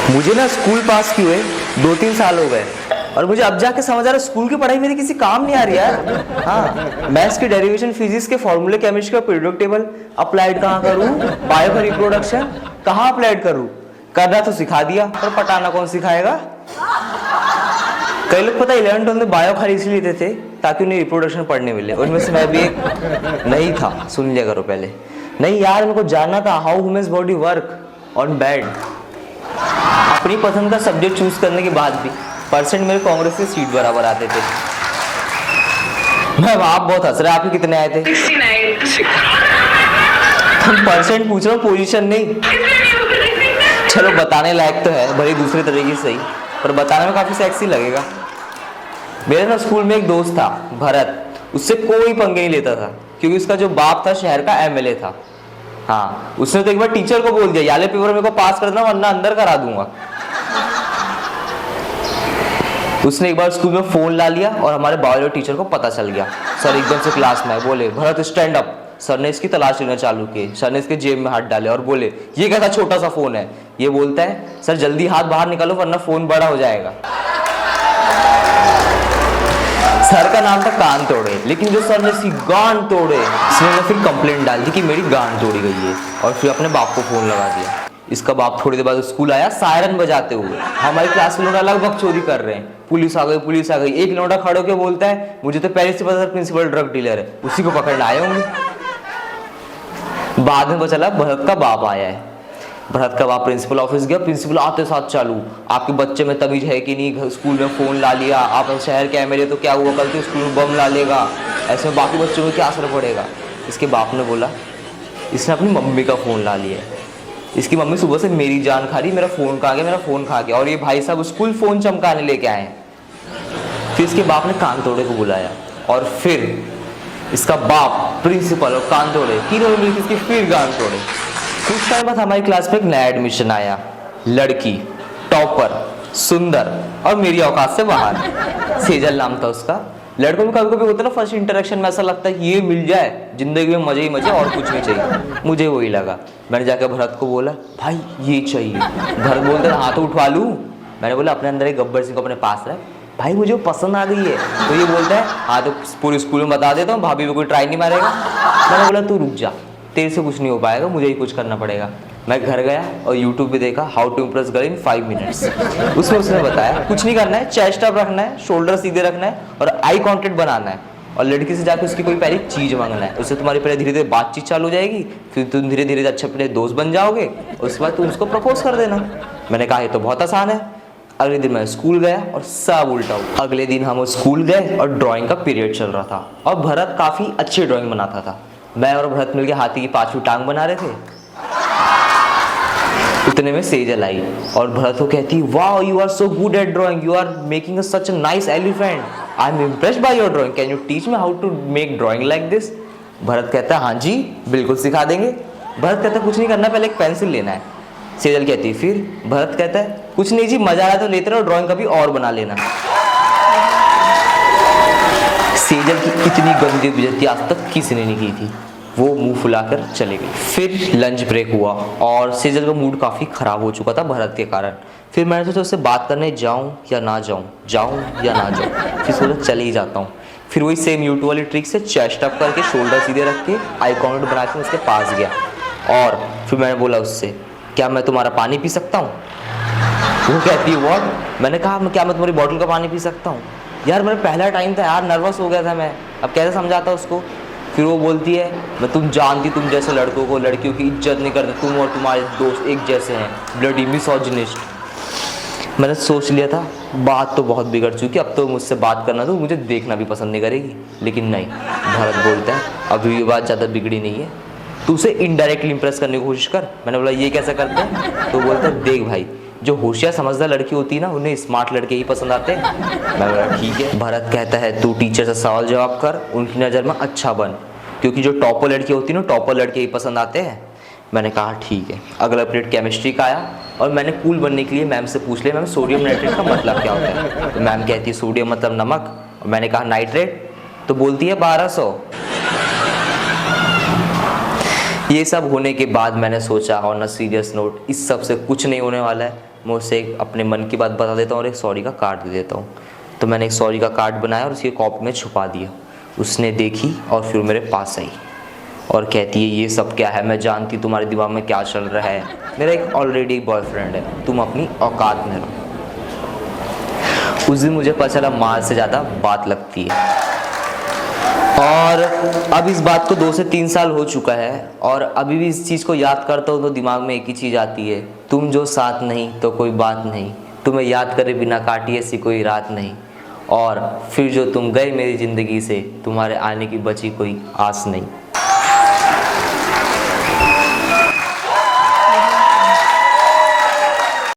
मुझे ना स्कूल पास किए हुए 2-3 साल हो गए और मुझे अब जाके समझ आ रहा है स्कूल की पढ़ाई मेरी किसी काम नहीं आ रही यार। हाँ, मैथ्स की डेरिवेशन, फिजिक्स के फॉर्मूले, केमिस्ट्री का पीरियोडिक टेबल अप्लाइड कहाँ करूँ, बायो का रिप्रोडक्शन कहाँ अप्लाइड करूँ। करना तो सिखा दिया पर पटाना कौन सिखाएगा। कई लोग पता 11-12 में बायो खाली इसलिए लेते थे ताकि उन्हें रिप्रोडक्शन पढ़ने मिले, उनमें से मैं भी एक नहीं था। सुन लिया करो पहले। नहीं यार, मेरे को जानना था how humans body work on bed. अपनी पसंद का सब्जेक्ट चूज करने के बाद भी परसेंट मेरे कांग्रेस से सीट बराबर आते थे। मैम आप बहुत हंस रहे, आपके कितने आए थे? 69। हम परसेंट पूछ रहा हूँ, पोजीशन नहीं। चलो बताने लायक तो है, भले दूसरे तरीके से सही, पर बताने में काफी सेक्सी लगेगा। मेरे ना स्कूल में एक दोस्त था भरत, उससे कोई पंगे नहीं लेता था क्योंकि उसका जो बाप था शहर का एमएलए था। हाँ, उसने तो एक बार टीचर को बोल दिया याले पेपर मेरे को पास कर देना वरना अंदर करा दूंगा। उसने एक बार स्कूल में फोन ला लिया और हमारे बायोलॉजी टीचर को पता चल गया। सर एकदम से क्लास में बोले भरत स्टैंड अप। सर ने इसकी तलाश लेना चालू की, सर ने इसके जेब में हाथ डाले और बोले ये कैसा छोटा सा फोन है। ये बोलता है सर जल्दी हाथ बाहर निकालो वरना फोन बड़ा हो जाएगा। सर का नाम था कान तोड़े, लेकिन जो सर ने इसकी गांड तोड़े, इसने फिर कंप्लेंट डाल दी कि मेरी गांड तोड़ी गई है और फिर अपने बाप को फोन लगा दिया। इसका बाप थोड़ी देर बाद स्कूल आया सायरन बजाते हुए, हमारी क्लास के लौंडा लगभग चोरी कर रहे हैं, पुलिस आ गई पुलिस आ गई। एक लौंडा खड़े होकर बोलता है मुझे तो पहले से पता था प्रिंसिपल ड्रग डीलर है, उसी को पकड़ने आए होंगे। बाद में पता चला भरत का बाप आया है। भरत का बाप प्रिंसिपल ऑफिस गया, प्रिंसिपल आते साथ चालू आपके बच्चे में तमीज है कि नहीं, स्कूल में फोन ला लिया, आप शहर के एमएलए तो क्या हुआ, कल तो स्कूल में बम ला लेगा, ऐसे में बाकी बच्चों में क्या असर पड़ेगा। इसके बाप ने बोला इसने अपनी मम्मी का फोन ला लिया है, इसकी मम्मी सुबह से मेरी जान खा रही, मेरा फोन खा गया, मेरा फोन खा गया, और ये भाई साहब स्कूल फोन चमकाने लेके आए। फिर इसके बाप ने कान तोड़े को बुलाया और फिर इसका बाप प्रिंसिपल और कान तोड़े तीनों मिलकर इसकी फिर कान तोड़े। कुछ टाइम बाद हमारी क्लास में एक नया एडमिशन आया, लड़की, टॉपर, सुंदर और मेरी औकात से बाहर। सेजल नाम था उसका। लड़कों में कभी कभी होता है ना फर्स्ट इंटरेक्शन में ऐसा लगता है ये मिल जाए जिंदगी में मजे ही मजे और कुछ नहीं चाहिए। मुझे वही लगा। मैंने जाकर भरत को बोला भाई ये चाहिए। भरत बोलता है हाथ उठवा लूं। मैंने बोला अपने अंदर एक गब्बर सिंह को अपने पास रख भाई, मुझे वो पसंद आ गई है। तो ये बोलता है हाँ तो पूरे स्कूल में बता देता हूँ, भाभी को कोई ट्राई नहीं मारेगा। मैंने बोला तू रुक जा, तेरे से कुछ नहीं हो पाएगा, मुझे ही कुछ करना पड़ेगा। मैं घर गया और YouTube पे देखा how to impress girl in 5 minutes. उसमें उसने बताया कुछ नहीं करना है, चेस्ट अप रखना है, शोल्डर सीधे रखना है और आई कांटेक्ट बनाना है और लड़की से जाकर उसकी कोई पहली चीज मांगना है। उससे तुम्हारी पहले धीरे धीरे बातचीत चालू हो जाएगी, फिर तुम धीरे धीरे अच्छे अपने दोस्त बन जाओगे, उसके बाद तुम उसको प्रपोज कर देना। मैंने कहा ये तो बहुत आसान है। अगले दिन मैं स्कूल गया और सब उल्टा हुआ। अगले दिन हम स्कूल गए और ड्राइंग का पीरियड चल रहा था और भरत काफी अच्छी ड्राइंग बनाता था। मैं और भरत मिलकर हाथी की 5वीं टांग बना रहे थे। उतने में सेजल आई और भरत को कहती wow you are so good at drawing, you are making such a nice elephant, I am impressed by your drawing, can you teach me how to make drawing like this. Bharat कहता है हाँ जी बिल्कुल सिखा देंगे। भरत कहता है कुछ नहीं करना, पहले एक पेंसिल लेना है। सेजल कहती फिर। भरत कहता है कुछ नहीं जी, मजा आया तो लेते रहो, ड्राइंग कभी और बना लेना। सेजल की इतनी गंदी बेइज्जती आज तक किसी ने नहीं की थी। वो मुंह फुलाकर चले गई। फिर लंच ब्रेक हुआ और सेजल का मूड काफ़ी ख़राब हो चुका था भरत के कारण। फिर मैंने सोचा उससे बात करने जाऊं या ना जाऊं, जाऊं या ना जाऊं। फिर सोचा चले ही जाता हूँ। फिर वही सेम यूट्यूब वाली ट्रिक से चेस्ट अप करके शोल्डर सीधे रख के आई कॉन्टेक्ट बना के उसके पास गया और फिर मैंने बोला उससे क्या मैं तुम्हारा पानी पी सकता हूँ। वो कहती है व्हाट। मैंने कहा क्या मैं तुम्हारी बॉटल का पानी पी सकता हूँ। यार मेरा पहला टाइम था यार, नर्वस हो गया था मैं, अब कैसे समझाता उसको। फिर वो बोलती है मैं तुम जानती तुम जैसे लड़कों को लड़कियों की इज्जत नहीं करते, तुम और तुम्हारे दोस्त एक जैसे हैं, ब्लडी मिसोजिनिस्ट। मैंने सोच लिया था बात तो बहुत बिगड़ चुकी, अब तो मुझसे बात करना तो मुझे देखना भी पसंद नहीं करेगी। लेकिन नहीं, भरत बोलता है अभी ये बात ज़्यादा बिगड़ी नहीं है, तू उसे इनडायरेक्टली इंप्रेस करने की कोशिश कर। मैंने बोला ये कैसे करते हैं। तो बोलता है देख भाई जो होशियार समझदार लड़की होती है ना उन्हें स्मार्ट लड़के ही पसंद आते हैं। मैं बोला ठीक है। भरत कहता है तू टीचर से सवाल जवाब कर, उनकी नज़र में अच्छा बन, क्योंकि जो टॉपर लड़की होती है ना टॉपर लड़के ही पसंद आते हैं। मैंने कहा ठीक है। अगला पीरियड केमिस्ट्री का आया और मैंने कूल बनने के लिए मैम से पूछ लिया मैम सोडियम नाइट्रेट का मतलब क्या होता है। तो मैम कहती है सोडियम मतलब नमक, और मैंने कहा नाइट्रेट, तो बोलती है 1200। ये सब होने के बाद मैंने सोचा ऑन अ सीरियस नोट इस सब से कुछ नहीं होने वाला है, मैं उसे अपने मन की बात बता देता हूँ और एक सॉरी का कार्ड दे देता हूँ। तो मैंने एक सॉरी का कार्ड बनाया और उसकी कॉपी में छुपा दिया। उसने देखी और फिर मेरे पास आई और कहती है ये सब क्या है, मैं जानती तुम्हारे दिमाग में क्या चल रहा है, मेरा एक ऑलरेडी बॉयफ्रेंड है, तुम अपनी औकात में रहो। उस दिन मुझे पता चला माँ से ज़्यादा बात लगती है। और अब इस बात को 2 से 3 साल हो चुका है और अभी भी इस चीज़ को याद करता हूँ तो दिमाग में एक ही चीज़ आती है, तुम जो साथ नहीं तो कोई बात नहीं, तुम्हें याद करे बिना काटी ऐसी कोई रात नहीं, और फिर जो तुम गए मेरी ज़िंदगी से, तुम्हारे आने की बची कोई आस नहीं।